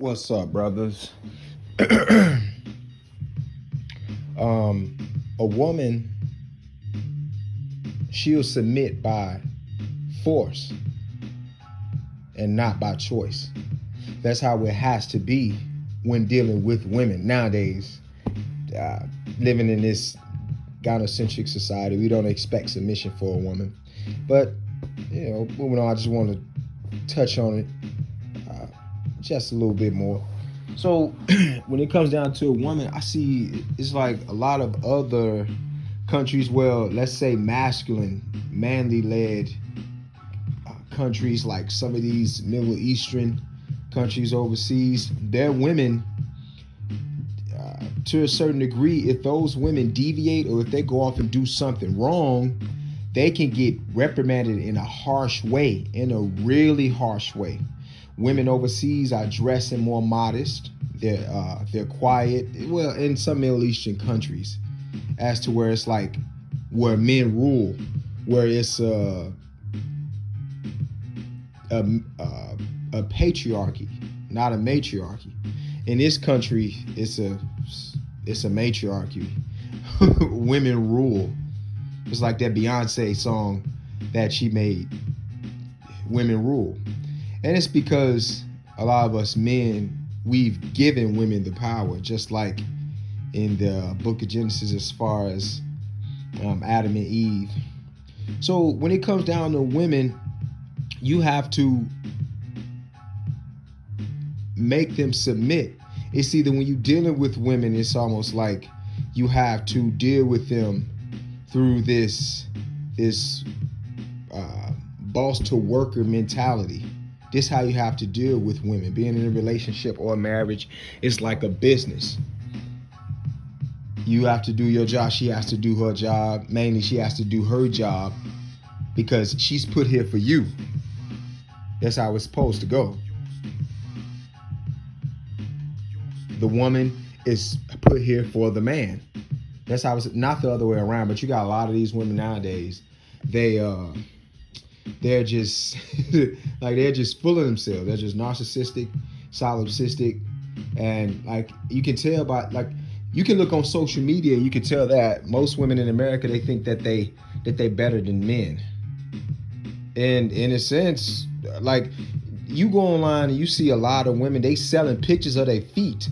What's up, brothers? A woman, she'll submit by force and not by choice. That's how it has to be when dealing with women nowadays. Uh, Living in this gynocentric society, we don't expect submission for a woman. But, moving on, I just want to touch on it just a little bit more. So when it comes down to a woman, I see it's like a lot of other countries, well, let's say masculine, manly led countries, like some of these Middle Eastern countries overseas, their women, to a certain degree, if those women deviate or if they go off and do something wrong, they can get reprimanded in a harsh way, in a really harsh way. Women overseas are dressing more modest. They're quiet. Well, in some Middle Eastern countries, as to where it's like where men rule, where it's a patriarchy, not a matriarchy. In this country, it's a matriarchy. Women rule. It's like that Beyonce song that she made, Women Rule. And it's because a lot of us men, we've given women the power, just like in the book of Genesis as far as Adam and Eve. So when it comes down to women, you have to make them submit. It's either when you're dealing with women, it's almost like you have to deal with them through this boss to worker mentality. This is how you have to deal with women. Being in a relationship or a marriage is like a business. You have to do your job. She has to do her job. Mainly, she has to do her job because she's put here for you. That's how it's supposed to go. The woman is put here for the man. That's how it's not the other way around. But you got a lot of these women nowadays. They're just they're just full of themselves. They're just narcissistic, solipsistic, and like you can tell by you can look on social media and you can tell that most women in America, they think that they better than men. And in a sense, like you go online and you see a lot of women, they selling pictures of their feet.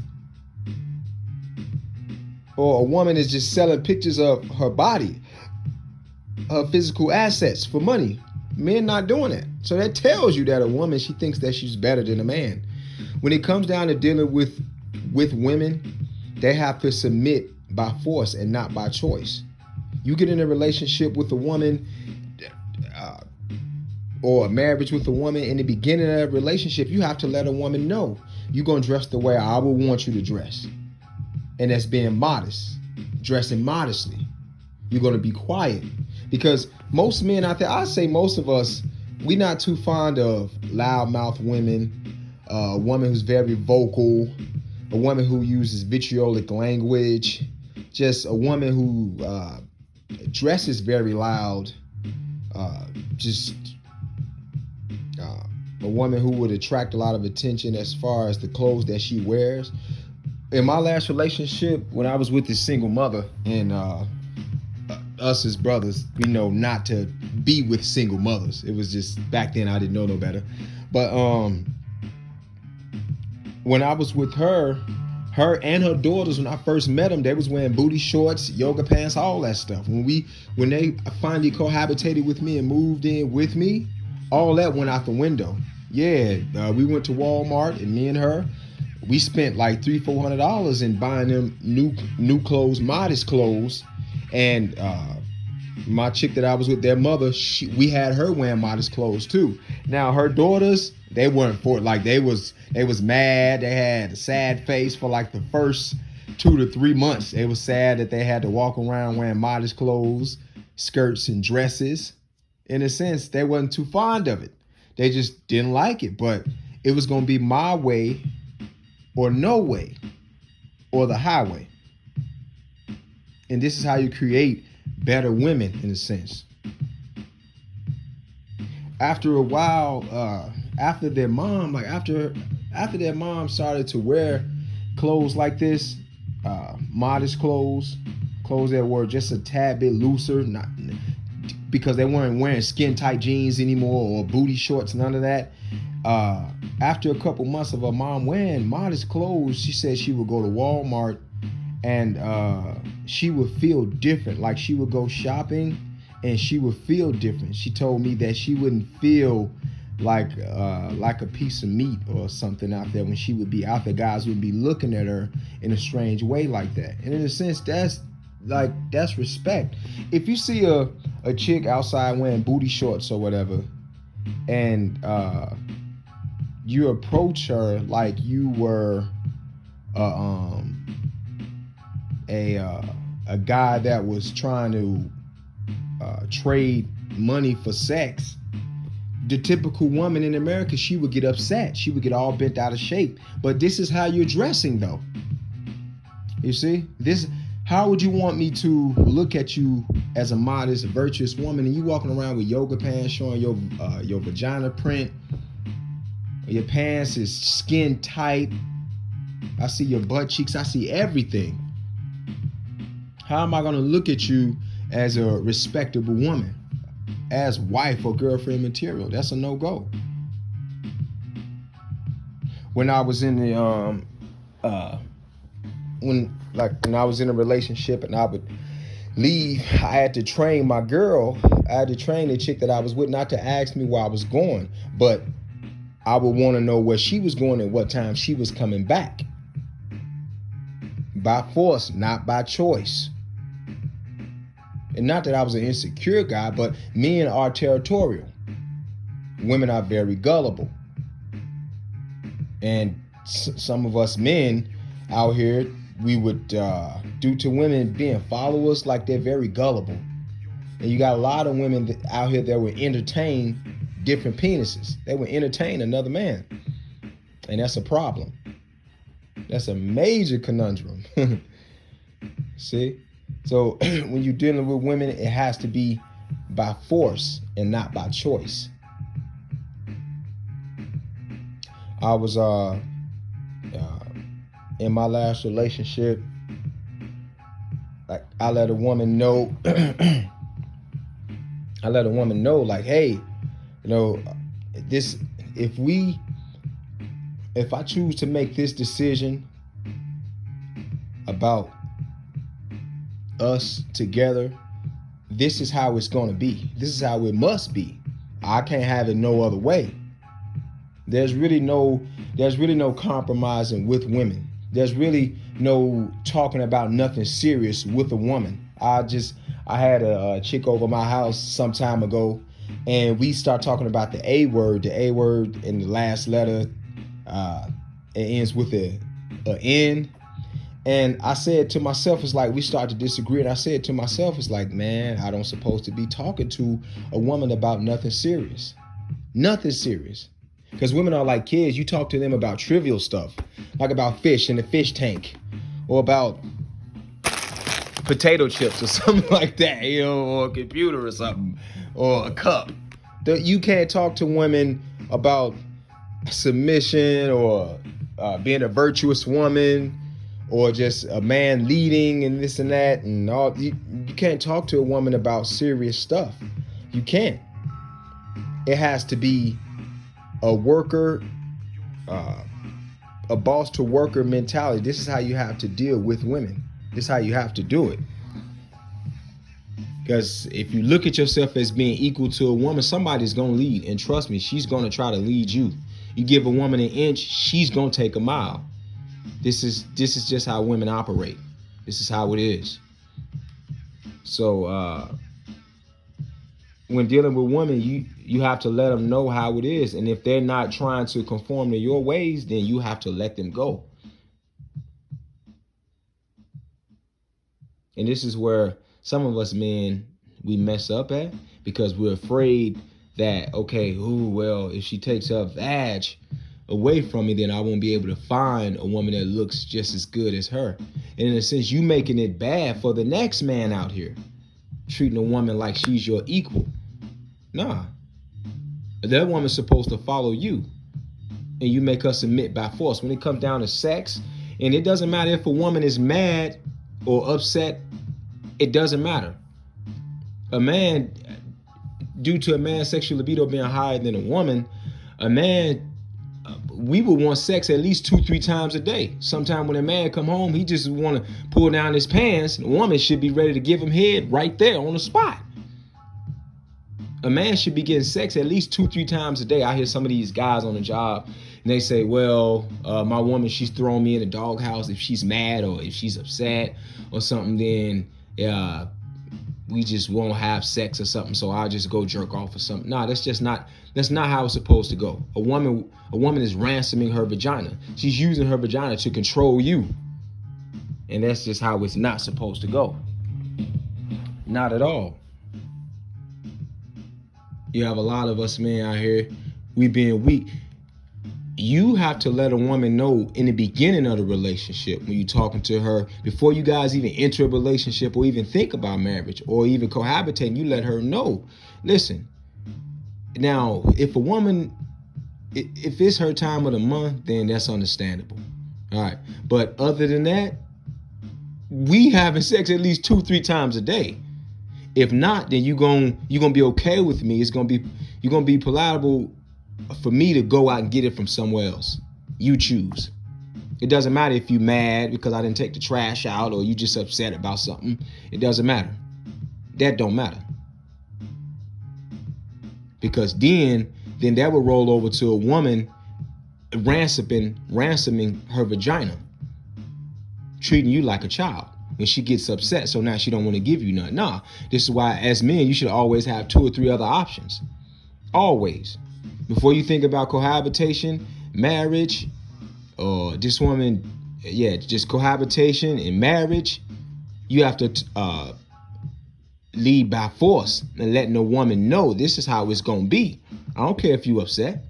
Or a woman is just selling pictures of her body, her physical assets for money. Men not doing that. So that tells you that a woman, she thinks that she's better than a man. When it comes down to dealing with women, they have to submit by force and not by choice. You get in a relationship with a woman or a marriage with a woman, in the beginning of that relationship, you have to let a woman know you're going to dress the way I would want you to dress. And that's being modest, dressing modestly. You're going to be quiet. Because most men out there, I say most of us, we're not too fond of loudmouth women, a woman who's very vocal, a woman who uses vitriolic language, just a woman who dresses very loud, a woman who would attract a lot of attention as far as the clothes that she wears. In my last relationship, when I was with this single mother, and us as brothers, we know not to be with single mothers. It was just back then I didn't know no better. But when I was with her and her daughters, when I first met them, they was wearing booty shorts, yoga pants, all that stuff. When they finally cohabitated with me and moved in with me, all that went out the window. Yeah, we went to Walmart, and me and her, we spent like $300-400 in buying them new clothes, modest clothes. And my chick that I was with, their mother, we had her wearing modest clothes too. Now her daughters, they weren't for it. Like they was mad. They had a sad face for like the first 2 to 3 months. They was sad that they had to walk around wearing modest clothes, skirts and dresses. In a sense, they wasn't too fond of it. They just didn't like it. But it was gonna be my way or no way, or the highway. And this is how you create better women, in a sense. After a while, after their mom, like after After that, mom started to wear clothes like this, modest clothes that were just a tad bit looser, not because they weren't wearing skin tight jeans anymore or booty shorts, none of that. After a couple months of her mom wearing modest clothes, she said she would go to Walmart and she would feel different. Like she would go shopping and she would feel different. She told me that she wouldn't feel like a piece of meat or something out there when she would be out there. Guys would be looking at her in a strange way like that. And in a sense, that's respect. If you see a chick outside wearing booty shorts or whatever, and you approach her like you were a guy that was trying to trade money for sex, the typical woman in America, she would get upset. She would get all bent out of shape. But this is how you're dressing, though. You see? How would you want me to look at you as a modest, virtuous woman and you walking around with yoga pants showing your vagina print? Your pants is skin tight. I see your butt cheeks. I see everything. How am I going to look at you as a respectable woman? As wife or girlfriend material? That's a no-go. When I was in the when I was in a relationship and I would leave, I had to train my girl. I had to train the chick that I was with not to ask me where I was going, but I would want to know where she was going and what time she was coming back. By force, not by choice. And not that I was an insecure guy, but men are territorial. Women are very gullible. And some of us men out here, we would do to women being followers like they're very gullible. And you got a lot of women out here that will entertain different penises. They will entertain another man. And that's a problem. That's a major conundrum. See? So when you're dealing with women, it has to be by force and not by choice. I was in my last relationship, like I let a woman know like, hey, you know, if I choose to make this decision about us together, this is how it's going to be. This is how it must be. I can't have it no other way. There's really no compromising with women. There's really no talking about nothing serious with a woman. I had a chick over my house some time ago, and we start talking about the A word. The A word in the last letter, it ends with a N. And I said to myself, it's like we start to disagree. And I said to myself, it's like, man, I don't supposed to be talking to a woman about nothing serious. Nothing serious. Because women are like kids. You talk to them about trivial stuff, like about fish in the fish tank, or about potato chips or something like that, you know, or a computer or something, or a cup. You can't talk to women about submission or being a virtuous woman, or just a man leading and this and that and all. You can't talk to a woman about serious stuff. You can't. It has to be a worker, a boss to worker mentality. This is how you have to deal with women. This is how you have to do it. Because if you look at yourself as being equal to a woman, somebody's going to lead. And trust me, she's going to try to lead you. You give a woman an inch, she's going to take a mile. This is just how women operate. This is how it is. So when dealing with women, you have to let them know how it is. And if they're not trying to conform to your ways, then you have to let them go. And this is where some of us men, we mess up at, because we're afraid that, okay, well, if she takes her vag away from me, then I won't be able to find a woman that looks just as good as her. And in a sense, you making it bad for the next man out here, treating a woman like she's your equal. Nah. That woman's supposed to follow you. and you make her submit by force. When it comes down to sex, and it doesn't matter if a woman is mad or upset, it doesn't matter. A man, due to a man's sexual libido being higher than a woman, a man, we would want sex at least 2-3 times a day. Sometime when a man come home, he just want to pull down his pants. The woman should be ready to give him head right there on the spot. A man should be getting sex at least 2-3 times a day. I hear some of these guys on the job, and they say, well, my woman, she's throwing me in the doghouse. If she's mad or if she's upset or something, then we just won't have sex or something, so I'll just go jerk off or something. No, that's not how it's supposed to go. A woman is ransoming her vagina. She's using her vagina to control you. And that's just how it's not supposed to go. Not at all. You have a lot of us men out here, we being weak. You have to let a woman know in the beginning of the relationship, when you're talking to her, before you guys even enter a relationship or even think about marriage or even cohabitating, you let her know. Listen, now, if a woman, if it's her time of the month, then that's understandable. All right. But other than that, we having sex at least 2-3 times a day. If not, then you're gonna be okay with me. You're gonna be palatable for me to go out and get it from somewhere else. You choose. It doesn't matter if you're mad because I didn't take the trash out or you just upset about something. It doesn't matter. That don't matter. Because then that will roll over to a woman ransoming her vagina, treating you like a child when she gets upset. So now she don't want to give you nothing. Nah, this is why as men, you should always have 2 or 3 other options. Always. Before you think about cohabitation, marriage, or just cohabitation and marriage, you have to lead by force and letting a woman know this is how it's going to be. I don't care if you upset.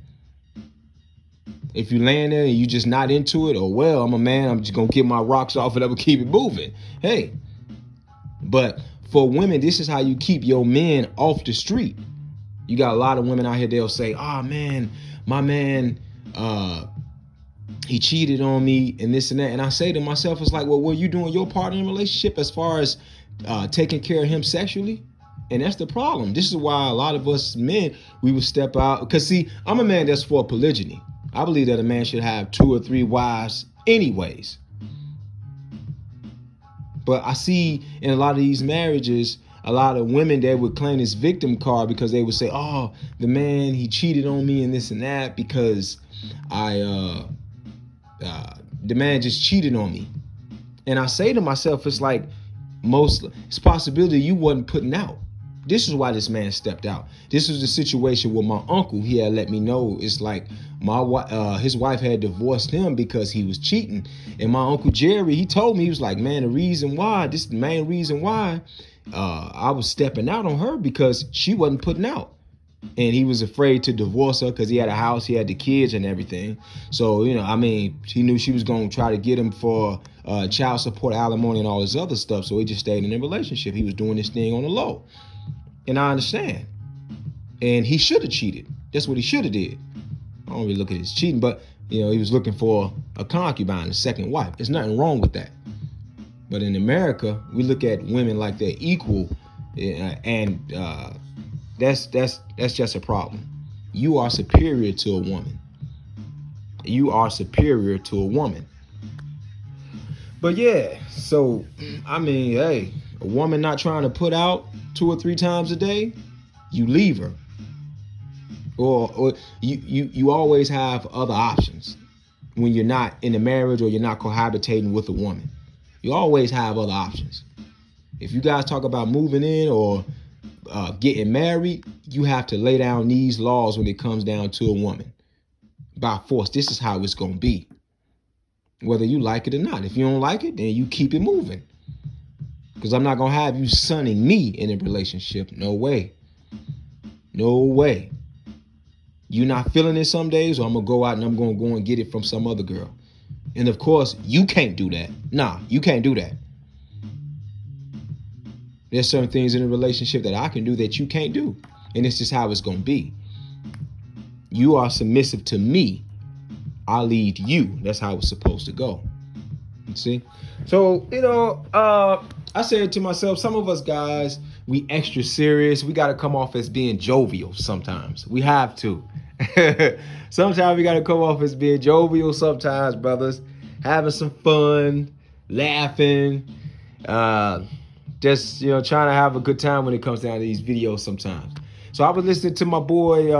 If you laying there and you just not into it, or well, I'm a man, I'm just going to get my rocks off and I'm going to keep it moving. Hey, but for women, this is how you keep your men off the street. You got a lot of women out here, they'll say, oh man, my man, he cheated on me and this and that. And I say to myself, it's like, well, were you doing your part in the relationship as far as taking care of him sexually? And that's the problem. This is why a lot of us men, we would step out. Because see, I'm a man that's for polygyny. I believe that a man should have 2 or 3 wives anyways. But I see in a lot of these marriages, a lot of women that would claim this victim card because they would say, oh, the man, he cheated on me and this and that because the man just cheated on me. And I say to myself, it's like it's a possibility you wasn't putting out. This is why this man stepped out. This was the situation with my uncle. He had let me know. It's like his wife had divorced him because he was cheating. And my Uncle Jerry, he told me, he was like, man, this is the main reason why I was stepping out on her, because she wasn't putting out. And he was afraid to divorce her because he had a house, he had the kids and everything. So, he knew she was going to try to get him for child support, alimony, and all this other stuff. So he just stayed in a relationship. He was doing this thing on the low. And I understand. And he should have cheated. That's what he should have did. I don't really look at his cheating, but, he was looking for a concubine, a second wife. There's nothing wrong with that. But in America, we look at women like they're equal, and that's just a problem. You are superior to a woman. You are superior to a woman. But yeah, so hey, a woman not trying to put out 2 or 3 times a day, you leave her. Or you always have other options when you're not in a marriage or you're not cohabitating with a woman. You always have other options. If you guys talk about moving in or getting married, you have to lay down these laws when it comes down to a woman. By force, this is how it's going to be. Whether you like it or not. If you don't like it, then you keep it moving. Because I'm not going to have you sunning me in a relationship. No way. No way. You're not feeling it some days, or I'm going to go out and I'm going to go and get it from some other girl. And of course, you can't do that. Nah, you can't do that. There's certain things in a relationship that I can do that you can't do. And it's just how it's going to be. You are submissive to me. I lead you. That's how it's supposed to go. You see? So, I said to myself, some of us guys, we extra serious. We got to come off as being jovial sometimes. We have to. Sometimes we got to come off as being jovial sometimes, brothers. Having some fun, laughing, just, trying to have a good time when it comes down to these videos sometimes. So I was listening to my boy,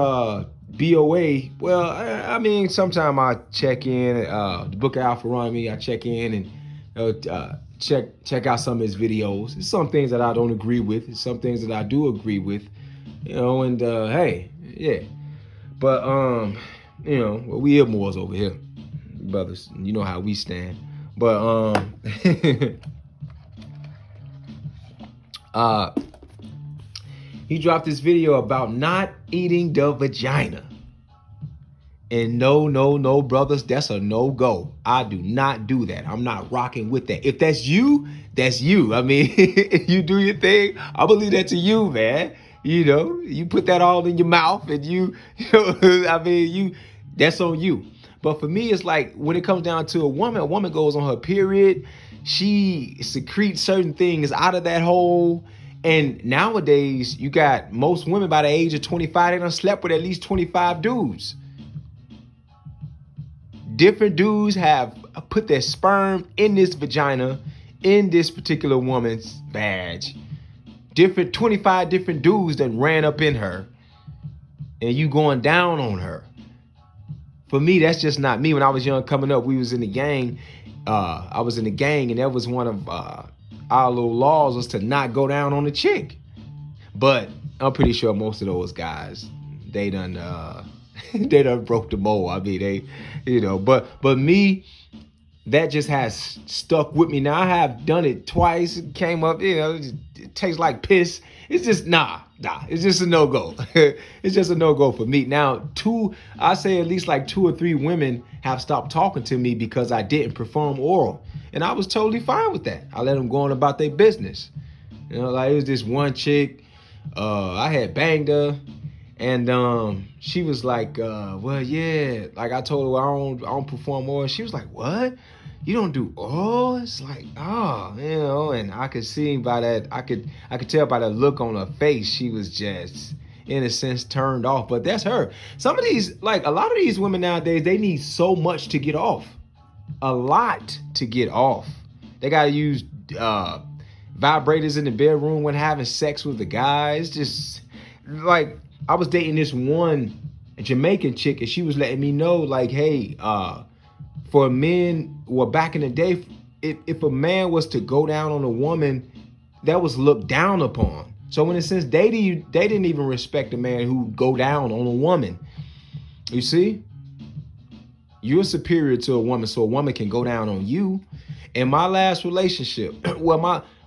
BOA. Well, I mean, sometimes I check in, the Book of Alpharonomy, I check in and check out some of his videos. There's some things that I don't agree with. There's some things that I do agree with, and hey, yeah. But, we are Moors over here, brothers. You know how we stand. But, he dropped this video about not eating the vagina. And no, brothers, that's a no-go. I do not do that. I'm not rocking with that. If that's you, that's you. I mean, you do your thing. I believe that to you, man. You put that all in your mouth and that's on you. But for me, it's like when it comes down to a woman goes on her period. She secretes certain things out of that hole. And nowadays, you got most women by the age of 25, they done slept with at least 25 dudes. Different dudes have put their sperm in this vagina, in this particular woman's vag. 25 different dudes that ran up in her. And you going down on her. For me, that's just not me. When I was young coming up, we was in the gang. I was in the gang, and that was one of our little laws was to not go down on a chick. But I'm pretty sure most of those guys, they done broke the mold. I mean, but me, that just has stuck with me. Now I have done it twice. It came up, it tastes like piss. It's just nah. It's just a no-go. It's just a no-go for me. Now, I say at least like 2 or 3 women have stopped talking to me because I didn't perform oral. And I was totally fine with that. I let them go on about their business. Like it was this one chick, I had banged her, and she was like, well, yeah. Like I told her I don't perform oral. She was like, what? You don't do oral? It's like, and I could see by that, I could tell by the look on her face, she was just, in a sense, turned off. But that's her. Some of these, like a lot of these women nowadays, they need so much to get off. A lot to get off. They gotta use vibrators in the bedroom when having sex with the guy. It's just like I was dating this one Jamaican chick, and she was letting me know, like, hey, for men, well, back in the day, if a man was to go down on a woman, that was looked down upon. So in a sense, they didn't even respect a man who go down on a woman. You see? You're superior to a woman, so a woman can go down on you. In my last relationship, well,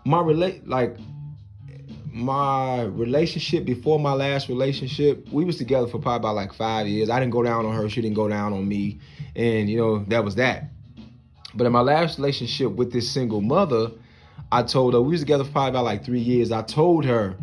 my relationship before my last relationship, we was together for probably about like 5 years. I didn't go down on her. She didn't go down on me. And, that was that. But in my last relationship with this single mother, I told her, we was together for probably about like 3 years. I told her,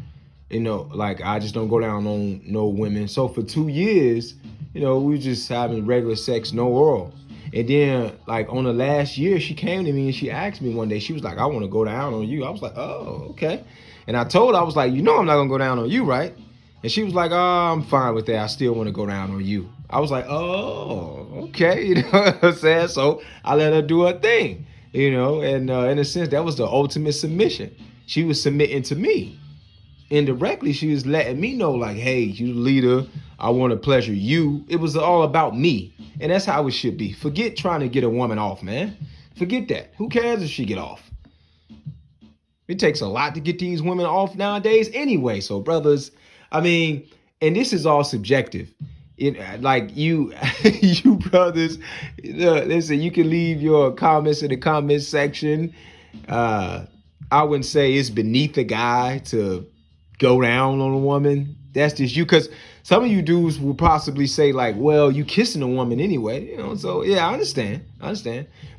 like I just don't go down on no women. So for 2 years, we were just having regular sex, no oral. And then like on the last year, she came to me and she asked me one day, she was like, I want to go down on you. I was like, oh, okay. And I told her, I was like, I'm not going to go down on you, right? And she was like, oh, I'm fine with that. I still want to go down on you. I was like, oh, okay. You know what I'm saying? So I let her do her thing, and in a sense, that was the ultimate submission. She was submitting to me. Indirectly, she was letting me know, like, hey, you the leader. I want to pleasure you. It was all about me. And that's how it should be. Forget trying to get a woman off, man. Forget that. Who cares if she get off? It takes a lot to get these women off nowadays anyway. So, brothers, I mean, and this is all subjective. Like you brothers, listen, you can leave your comments in the comment section. I wouldn't say it's beneath a guy to go down on a woman. That's just you, because some of you dudes will possibly say like, well, you kissing a woman anyway, so yeah, I understand.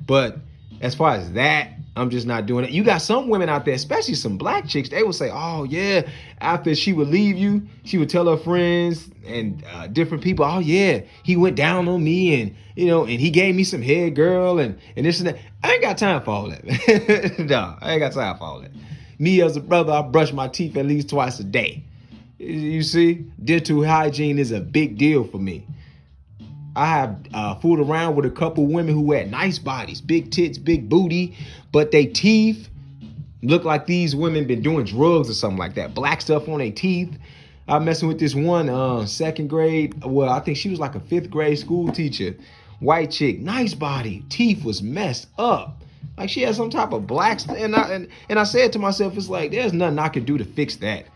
But as far as that, I'm just not doing it. You got some women out there, especially some black chicks, they will say, oh yeah, after she would leave you, she would tell her friends and different people, oh yeah, he went down on me and, and he gave me some head, girl, and this and that. I ain't got time for all that. No, I ain't got time for all that. Me as a brother, I brush my teeth at least twice a day. You see, dental hygiene is a big deal for me. I have fooled around with a couple women who had nice bodies, big tits, big booty, but they teeth look like these women been doing drugs or something like that. Black stuff on their teeth. I'm messing with this one second grade. Well, I think she was like a 5th grade school teacher. White chick, nice body. Teeth was messed up. Like she had some type of black stuff. And I said to myself, it's like, there's nothing I can do to fix that.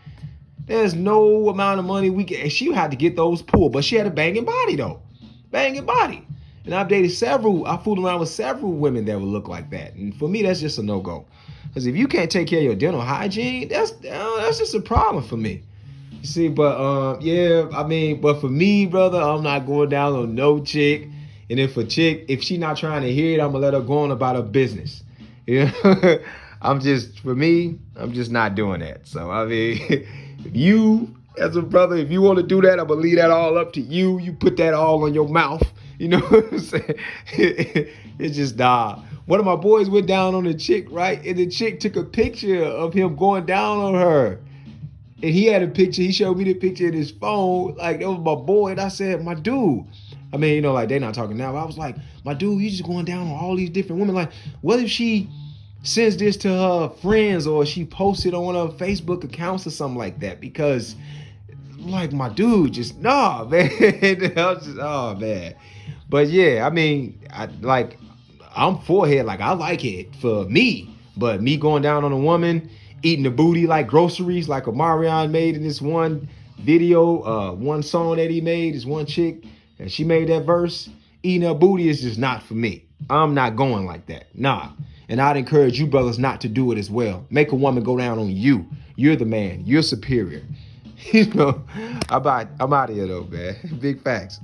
There's no amount of money we can. She had to get those pulled, but she had a banging body though. Banging body. And I fooled around with several women that would look like that. And for me, that's just a no-go. Because if you can't take care of your dental hygiene, that's just a problem for me. You see, but but for me, brother, I'm not going down on no chick. And if she not trying to hear it, I'm gonna let her go on about her business. I'm just not doing that. So I mean, if you as a brother, if you want to do that, I'm gonna leave that all up to you. You put that all on your mouth. You know what I'm saying? It's just one of my boys went down on a chick, right? And the chick took a picture of him going down on her. And he had a picture. He showed me the picture in his phone. Like, that was my boy. And I said, my dude. I mean, like, they're not talking now. But I was like, my dude, you just going down on all these different women. Like, what if she sends this to her friends or she posts it on one of her Facebook accounts or something like that? Because, like, my dude, just, nah, man. I was just, oh, man. But, yeah, I mean, I'm forehead. Like, I like it for me. But me going down on a woman, eating the booty like groceries, like Omarion made in this one video, one song that he made, this one chick, and she made that verse, eating her booty is just not for me. I'm not going like that. Nah. And I'd encourage you brothers not to do it as well. Make a woman go down on you. You're the man. You're superior. I'm out of here though, man. Big facts.